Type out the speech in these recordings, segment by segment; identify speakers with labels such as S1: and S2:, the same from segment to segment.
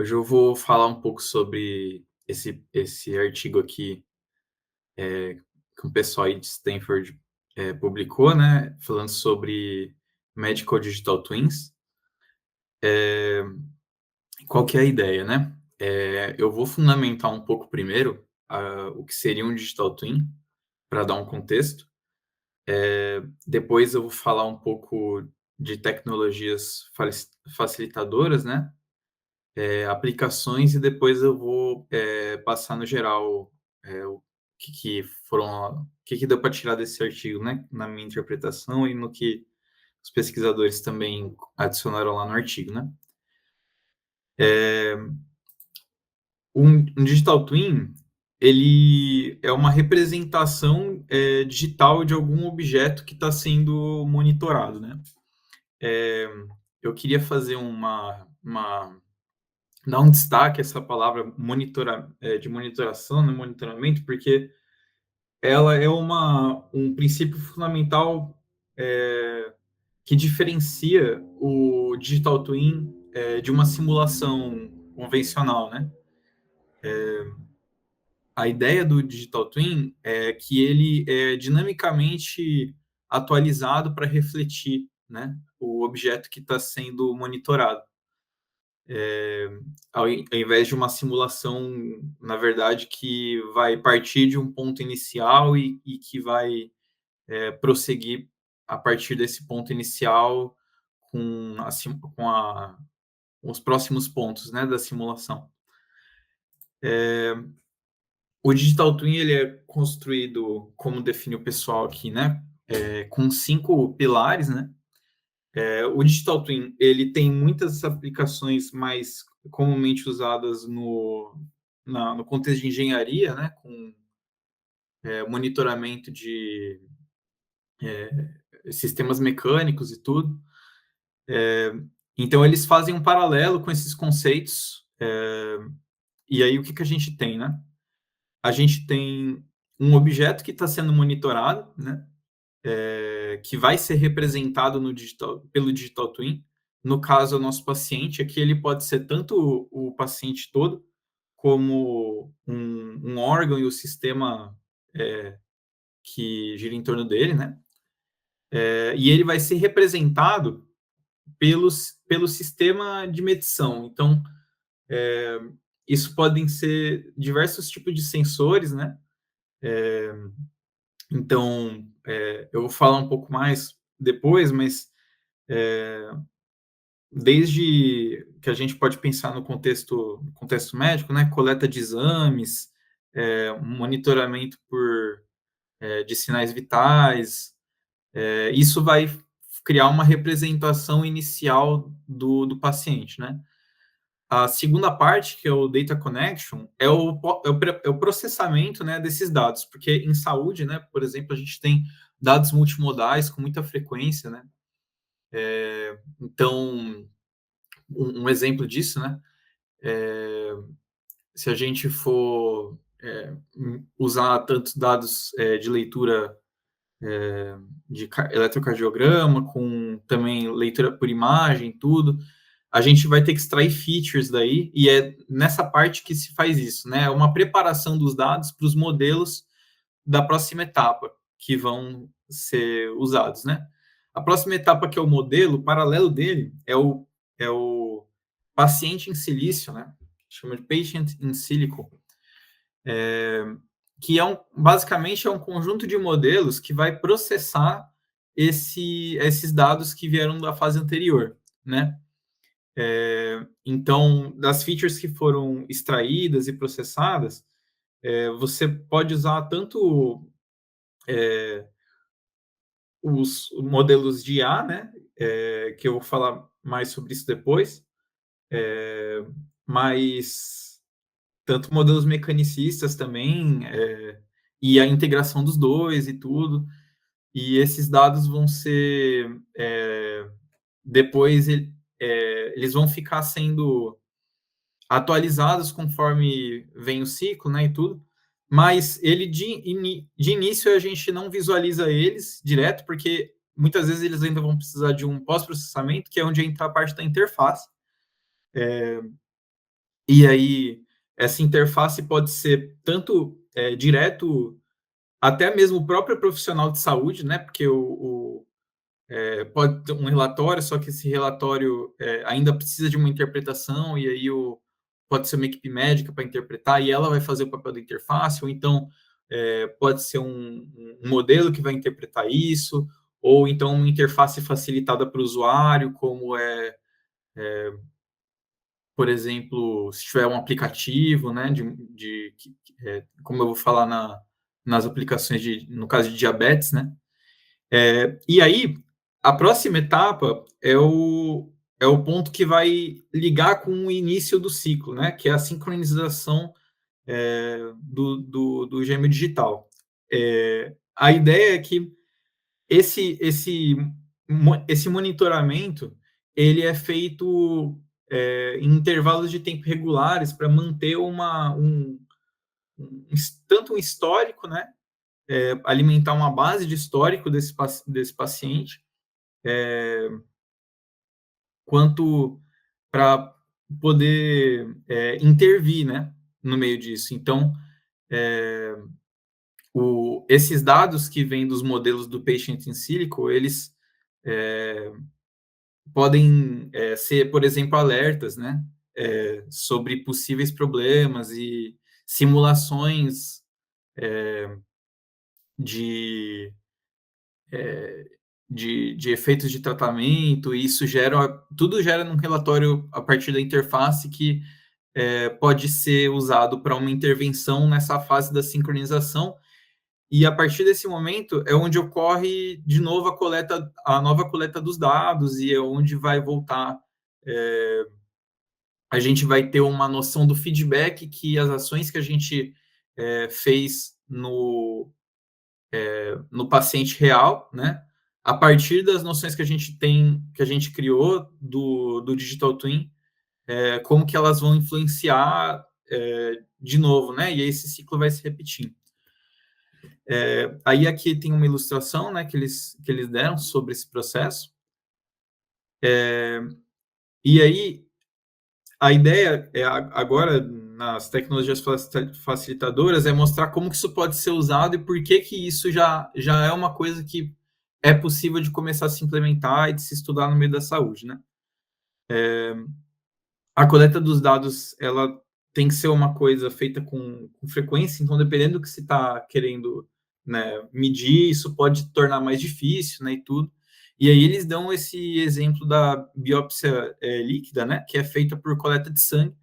S1: Hoje eu vou falar um pouco sobre esse artigo aqui, que um pessoal aí de Stanford, publicou, né, falando sobre Medical Digital Twins. Qual que é a ideia, né? Eu vou fundamentar um pouco primeiro, o que seria um Digital Twin, para dar um contexto. Depois eu vou falar um pouco de tecnologias facilitadoras, né, aplicações, e depois eu vou passar no geral o que deu para tirar desse artigo, né, na minha interpretação e no que os pesquisadores também adicionaram lá no artigo, né. Um digital twin, ele é uma representação digital de algum objeto que está sendo monitorado, né. É, eu queria fazer dar um destaque a essa palavra de monitoração, né, monitoramento, porque ela é um princípio fundamental que diferencia o digital twin de uma simulação convencional, né? A ideia do digital twin é que ele é dinamicamente atualizado para refletir, né, o objeto que está sendo monitorado. Ao invés de uma simulação, na verdade, que vai partir de um ponto inicial e que vai prosseguir a partir desse ponto inicial com, assim, com os próximos pontos, né, da simulação. O Digital Twin ele é construído, como define o pessoal aqui, né, com 5 pilares, né. O Digital Twin ele tem muitas aplicações mais comumente usadas no contexto de engenharia, né, com monitoramento de sistemas mecânicos e tudo. Então, eles fazem um paralelo com esses conceitos. E aí, o que a gente tem, né? A gente tem um objeto que está sendo monitorado, né? Que vai ser representado pelo Digital Twin. No caso, o nosso paciente, aqui ele pode ser tanto o paciente todo, como um órgão e o sistema que gira em torno dele, né? E ele vai ser representado pelo sistema de medição. Então, isso podem ser diversos tipos de sensores, né? Então, eu vou falar um pouco mais depois, mas desde que a gente pode pensar no contexto médico, né? Coleta de exames, monitoramento de sinais vitais, isso vai criar uma representação inicial do paciente, né? A segunda parte, que é o data connection, é o processamento, né, desses dados, porque em saúde, né, por exemplo, a gente tem dados multimodais com muita frequência, né? Então, um exemplo disso, né, se a gente for usar tantos dados de leitura de eletrocardiograma, com também leitura por imagem, tudo, a gente vai ter que extrair features daí, e é nessa parte que se faz isso, né? É uma preparação dos dados para os modelos da próxima etapa que vão ser usados, né? A próxima etapa, que é o modelo, o paralelo dele é o paciente em silício, né? Chama de patient in silico, que basicamente é um conjunto de modelos que vai processar esses dados que vieram da fase anterior, né? Então, das features que foram extraídas e processadas, você pode usar tanto os modelos de IA, né? Que eu vou falar mais sobre isso depois, mas tanto modelos mecanicistas também, e a integração dos dois e tudo. E esses dados vão ser depois eles vão ficar sendo atualizados conforme vem o ciclo, né, e tudo, mas ele de início a gente não visualiza eles direto, porque muitas vezes eles ainda vão precisar de um pós-processamento, que é onde entra a parte da interface. E aí, essa interface pode ser tanto direto, até mesmo o próprio profissional de saúde, né? Porque pode ter um relatório, só que esse relatório ainda precisa de uma interpretação, e aí pode ser uma equipe médica para interpretar, e ela vai fazer o papel da interface, ou então pode ser um modelo que vai interpretar isso, ou então uma interface facilitada para o usuário, como por exemplo, se tiver um aplicativo, né, como eu vou falar nas aplicações no caso de diabetes, né? E aí, a próxima etapa é o ponto que vai ligar com o início do ciclo, né? Que é a sincronização do gêmeo digital. A ideia é que esse monitoramento ele é feito em intervalos de tempo regulares para manter tanto um histórico, né? Alimentar uma base de histórico desse paciente, quanto para poder intervir, né, no meio disso. Então, esses dados que vêm dos modelos do Patient in Silico, eles podem ser, por exemplo, alertas, né, sobre possíveis problemas e simulações de, de efeitos de tratamento, e isso tudo gera num relatório a partir da interface que pode ser usado para uma intervenção nessa fase da sincronização, e a partir desse momento é onde ocorre de novo a nova coleta dos dados, e é onde vai voltar, a gente vai ter uma noção do feedback que as ações que a gente fez no paciente real, né? A partir das noções que a gente tem, que a gente criou do Digital Twin, como que elas vão influenciar de novo, né? E aí esse ciclo vai se repetindo. Aí aqui tem uma ilustração, né, que eles deram sobre esse processo. E aí a ideia agora nas tecnologias facilitadoras é mostrar como que isso pode ser usado e por que que isso já é uma coisa que é possível de começar a se implementar e de se estudar no meio da saúde, né? A coleta dos dados, ela tem que ser uma coisa feita com frequência, então dependendo do que se está querendo, né, medir, isso pode tornar mais difícil, né, e tudo. E aí eles dão esse exemplo da biópsia líquida, né, que é feita por coleta de sangue,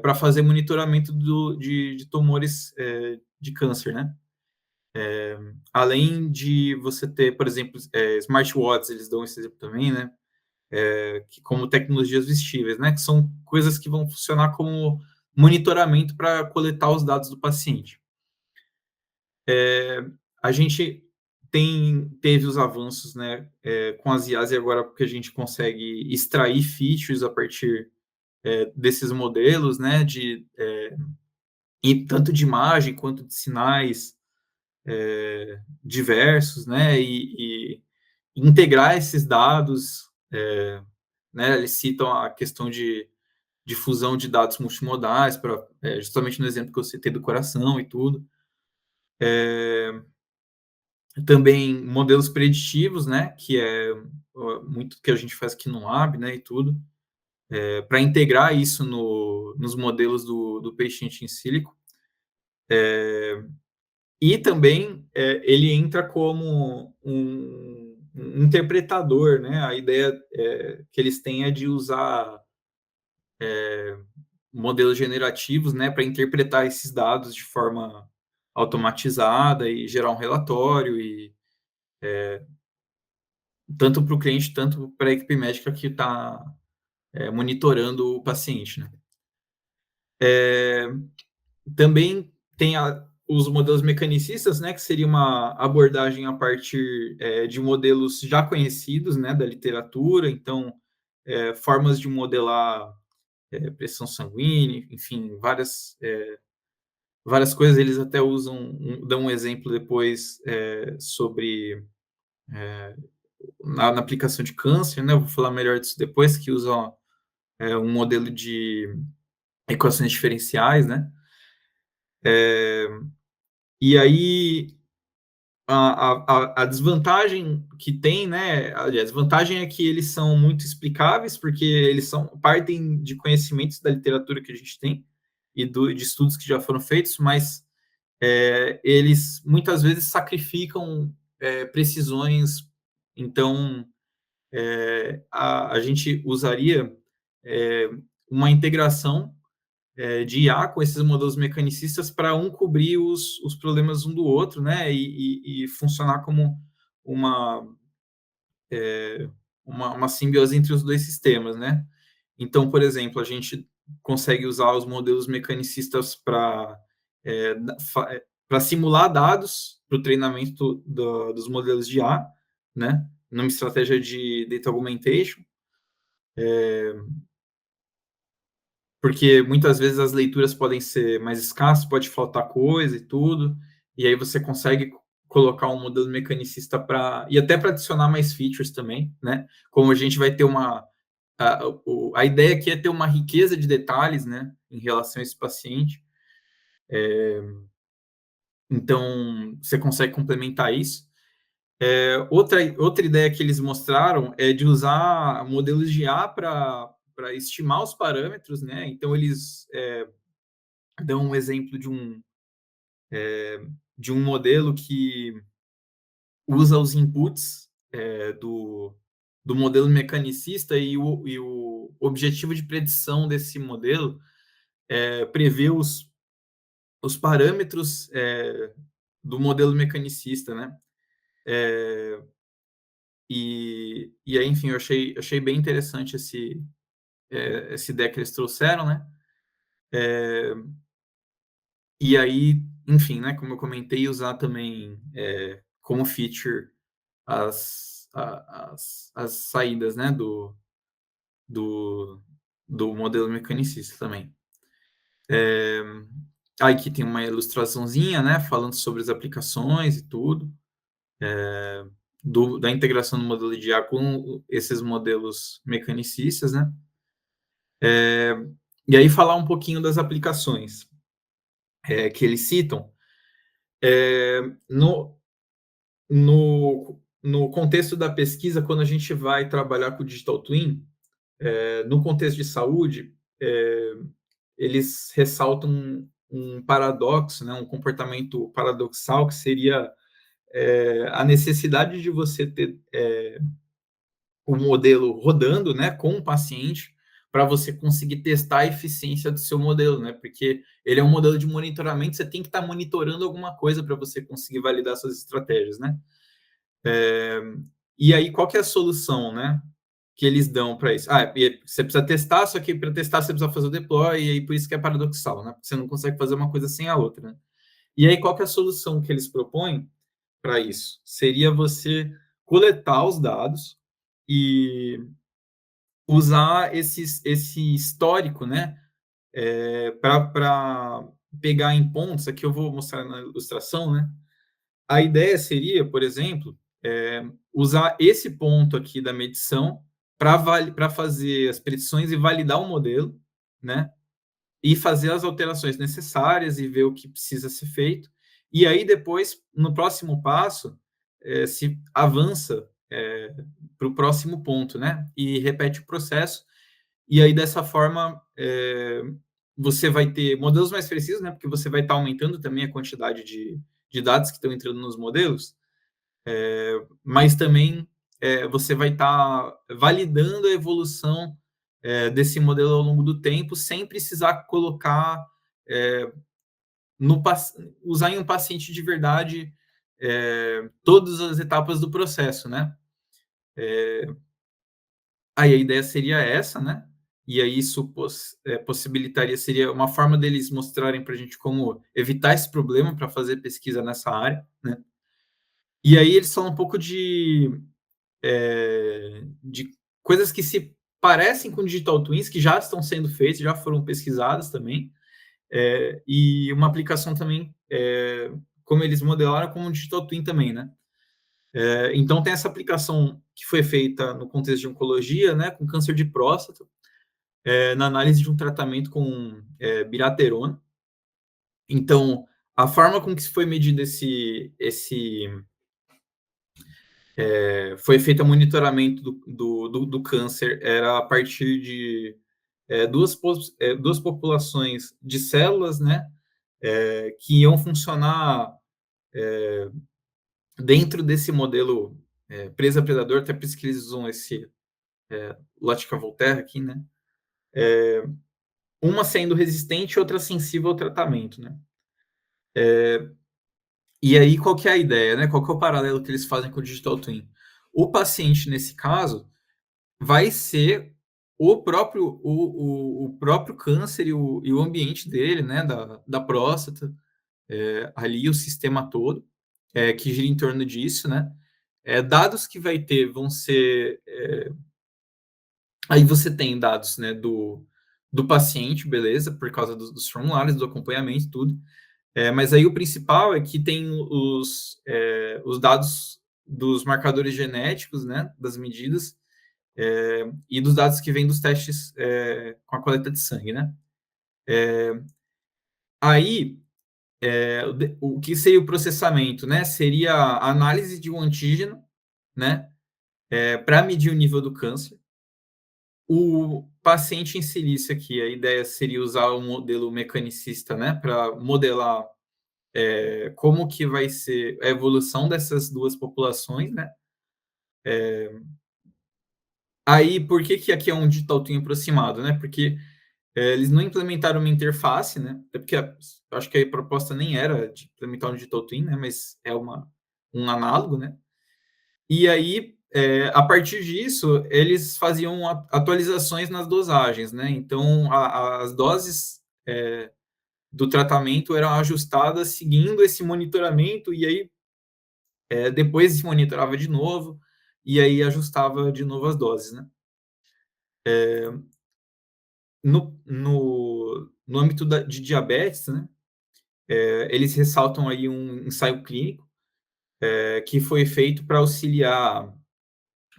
S1: para fazer monitoramento de tumores de câncer, né? Além de você ter, por exemplo, smartwatches, eles dão esse exemplo também, né? Como tecnologias vestíveis, né? Que são coisas que vão funcionar como monitoramento para coletar os dados do paciente. A gente teve os avanços, né, com as IAs, e agora porque a gente consegue extrair features a partir desses modelos, né, e tanto de imagem quanto de sinais diversos, né, e integrar esses dados, né, eles citam a questão de fusão de dados multimodais, justamente no exemplo que eu citei do coração e tudo. Também modelos preditivos, né, que é muito que a gente faz aqui no Lab, né, e tudo, para integrar isso nos modelos do Patient in Silico. E também ele entra como um interpretador, né? A ideia que eles têm é de usar modelos generativos, né, para interpretar esses dados de forma automatizada e gerar um relatório, e tanto para o cliente, tanto para a equipe médica que está monitorando o paciente, né? Também tem os modelos mecanicistas, né, que seria uma abordagem a partir de modelos já conhecidos, né, da literatura, então formas de modelar pressão sanguínea, enfim, várias coisas. Eles até dão um exemplo depois sobre na aplicação de câncer, né? Eu vou falar melhor disso depois, que usam um modelo equações diferenciais, né? É, e aí a desvantagem que tem, né? A desvantagem é que eles são muito explicáveis, porque eles partem de conhecimentos da literatura que a gente tem e de estudos que já foram feitos, mas eles muitas vezes sacrificam precisões. Então, a gente usaria é, uma integração de IA com esses modelos mecanicistas para um cobrir os problemas um do outro, né? E funcionar como uma, uma simbiose entre os dois sistemas, né? Então, por exemplo, a gente consegue usar os modelos mecanicistas é, para simular dados para o treinamento dos modelos de IA, né? Numa estratégia de data augmentation, porque muitas vezes as leituras podem ser mais escassas, pode faltar coisa e tudo, e aí você consegue colocar um modelo mecanicista e até para adicionar mais features também, né? Como a gente vai ter a ideia aqui é ter uma riqueza de detalhes, né, em relação a esse paciente. Então, você consegue complementar isso. Outra ideia que eles mostraram é de usar modelos de IA para estimar os parâmetros, né? Então, eles dão um exemplo de um modelo que usa os inputs do modelo mecanicista e o objetivo de predição desse modelo prever os parâmetros do modelo mecanicista, né? E aí, enfim, eu achei bem interessante essa ideia que eles trouxeram, né? E aí, enfim, né, como eu comentei, usar também como feature as saídas, né, do, do modelo mecanicista também. Aí aqui tem uma ilustraçãozinha, né, falando sobre as aplicações e tudo, da integração do modelo de IA com esses modelos mecanicistas, né? E aí falar um pouquinho das aplicações que eles citam. No contexto da pesquisa, quando a gente vai trabalhar com o Digital Twin, no contexto de saúde, eles ressaltam um paradoxo, né, um comportamento paradoxal, que seria a necessidade de você ter o modelo rodando, né, com o paciente, para você conseguir testar a eficiência do seu modelo, né? Porque ele é um modelo de monitoramento, você tem que estar monitorando alguma coisa para você conseguir validar suas estratégias, né? E aí, qual que é a solução, né? Que eles dão para isso? Você precisa testar, só que para testar você precisa fazer o deploy, e aí por isso que é paradoxal, né? Porque você não consegue fazer uma coisa sem a outra, né? E aí, qual que é a solução que eles propõem para isso? Seria você coletar os dados e usar esse histórico, né? Para pegar em pontos, aqui eu vou mostrar na ilustração, né? A ideia seria, por exemplo, usar esse ponto aqui da medição para fazer as predições e validar o modelo, né? E fazer as alterações necessárias e ver o que precisa ser feito. E aí, depois, no próximo passo, se avança para o próximo ponto, né? E repete o processo. E aí, dessa forma, você vai ter modelos mais precisos, né? Porque você vai estar aumentando também a quantidade de dados que estão entrando nos modelos, mas também você vai estar validando a evolução desse modelo ao longo do tempo, sem precisar colocar no usar em um paciente de verdade todas as etapas do processo, né? Aí a ideia seria essa, né? E aí isso possibilitaria, seria uma forma deles mostrarem para a gente como evitar esse problema para fazer pesquisa nessa área, né? E aí eles falam um pouco de coisas que se parecem com digital twins, que já estão sendo feitas, já foram pesquisadas também, e uma aplicação também, como eles modelaram como um digital twin também, né? Então tem essa aplicação que foi feita no contexto de oncologia, né, com câncer de próstata, na análise de um tratamento com biraterona. Então, a forma com que foi medido foi feito o monitoramento do câncer era a partir de duas populações de células, né, que iam funcionar dentro desse modelo presa-predador, até por isso que eles usam esse Lotka-Voltaire aqui, né, uma sendo resistente e outra sensível ao tratamento, né. E aí, qual que é a ideia, né? Qual que é o paralelo que eles fazem com o Digital Twin? O paciente, nesse caso, vai ser o próprio câncer e o ambiente dele, né? Da próstata, ali o sistema todo, que gira em torno disso, né? Dados que vai ter vão ser. Aí você tem dados, né, do paciente, beleza, por causa dos formulários, do acompanhamento e tudo. Mas aí o principal é que tem os dados dos marcadores genéticos, né, das medidas, e dos dados que vêm dos testes com a coleta de sangue, né? Aí, o que seria o processamento, né? Seria a análise de um antígeno, né, para medir o nível do câncer. O paciente em silício aqui, a ideia seria usar o modelo mecanicista, né, para modelar como que vai ser a evolução dessas duas populações, né? Aí, por que aqui é um digital twin aproximado, né? Porque eles não implementaram uma interface, né? Até porque eu acho que a proposta nem era de implementar um digital twin, né? Mas é um análogo, né? E aí, a partir disso, eles faziam atualizações nas dosagens, né? Então, as doses do tratamento eram ajustadas seguindo esse monitoramento, e aí depois se monitorava de novo, e aí ajustava de novo as doses, né? No âmbito de diabetes, né, eles ressaltam aí um ensaio clínico que foi feito para auxiliar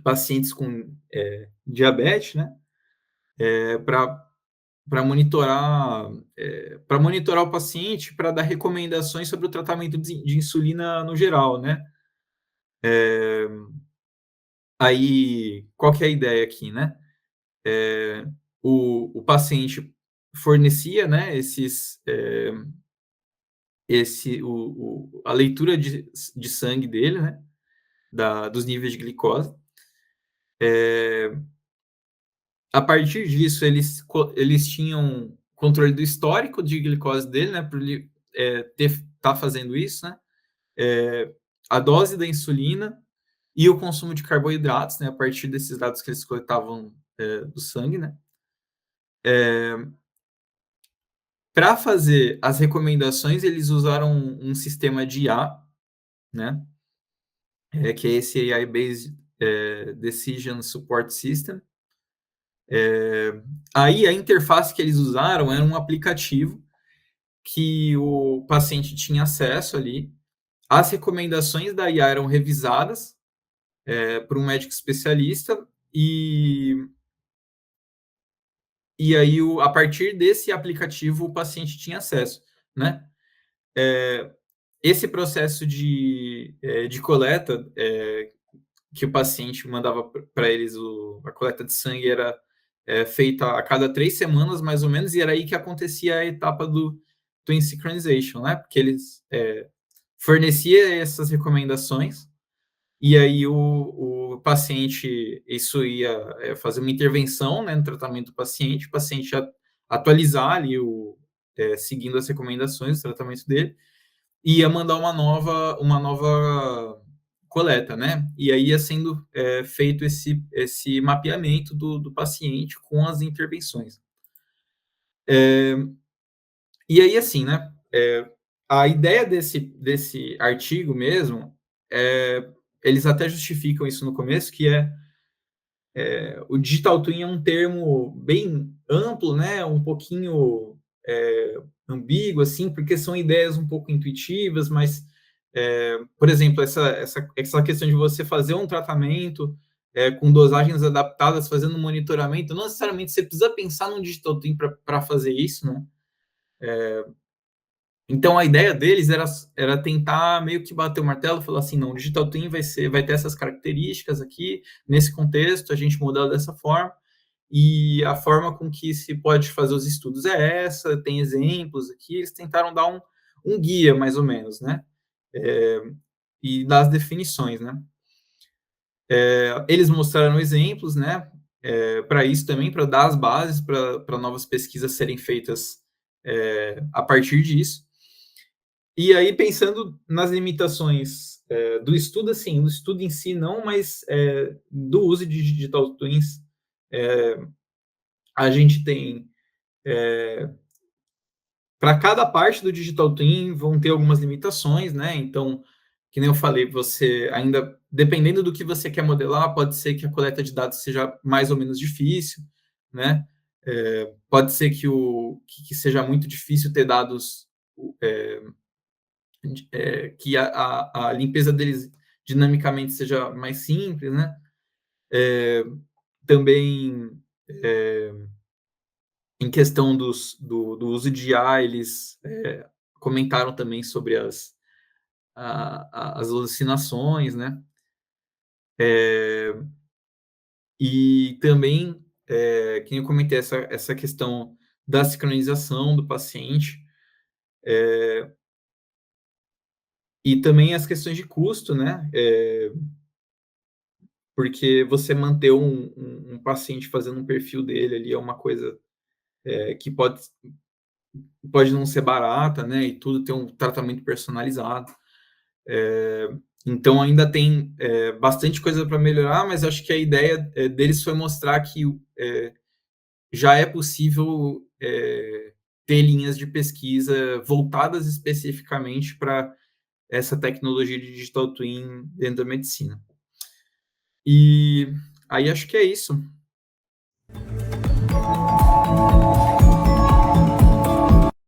S1: pacientes com diabetes, né, para monitorar o paciente, para dar recomendações sobre o tratamento de insulina no geral, né? Aí, qual que é a ideia aqui, né? O paciente fornecia, né, a leitura de sangue dele, né, dos níveis de glicose. A partir disso, eles tinham controle do histórico de glicose dele, né, por ele tá fazendo isso, né, a dose da insulina e o consumo de carboidratos, né, a partir desses dados que eles coletavam do sangue, né. Para fazer as recomendações, eles usaram um sistema de IA, né, que é esse AI-Based Decision Support System. Aí a interface que eles usaram era um aplicativo que o paciente tinha acesso ali. As recomendações da IA eram revisadas por um médico especialista e aí a partir desse aplicativo o paciente tinha acesso, né? Esse processo de coleta que o paciente mandava para eles, a coleta de sangue era feita a cada 3 semanas, mais ou menos, e era aí que acontecia a etapa do Twin Synchronization, né? Porque eles fornecia essas recomendações, e aí o paciente, isso ia fazer uma intervenção, né, no tratamento do paciente, o paciente ia atualizar ali, seguindo as recomendações do tratamento dele, e ia mandar uma nova coleta, né? E aí ia sendo feito esse mapeamento do paciente com as intervenções. E aí, assim, né? A ideia desse artigo mesmo, eles até justificam isso no começo, que o Digital Twin é um termo bem amplo, né? Um pouquinho ambíguo, assim, porque são ideias um pouco intuitivas, mas, por exemplo, essa questão de você fazer um tratamento com dosagens adaptadas, fazendo monitoramento. Não necessariamente você precisa pensar num digital twin para fazer isso, né? Então a ideia deles era tentar meio que bater o martelo e falar assim, não, o digital twin vai ter essas características aqui, nesse contexto, a gente modela dessa forma, e a forma com que se pode fazer os estudos é essa, tem exemplos aqui, eles tentaram dar um guia, mais ou menos, né? E das definições, né? Eles mostraram exemplos, né? Para isso também, para dar as bases para novas pesquisas serem feitas a partir disso. E aí, pensando nas limitações do estudo, assim, o estudo em si não, mas do uso de digital twins, a gente tem, para cada parte do digital twin, vão ter algumas limitações, né? Então, que nem eu falei, você ainda, dependendo do que você quer modelar, pode ser que a coleta de dados seja mais ou menos difícil, né? Pode ser que seja muito difícil ter dados que a limpeza deles dinamicamente seja mais simples, né? Também em questão do uso de IA, eles comentaram também sobre as alucinações, né? E também, que eu comentei, essa questão da sincronização do paciente, e também as questões de custo, né? Porque você manter um paciente fazendo um perfil dele ali é uma coisa que pode não ser barata, né? E tudo ter um tratamento personalizado. Então ainda tem bastante coisa para melhorar, mas acho que a ideia deles foi mostrar que já é possível ter linhas de pesquisa voltadas especificamente para essa tecnologia de digital twin dentro da medicina. E aí acho que é isso.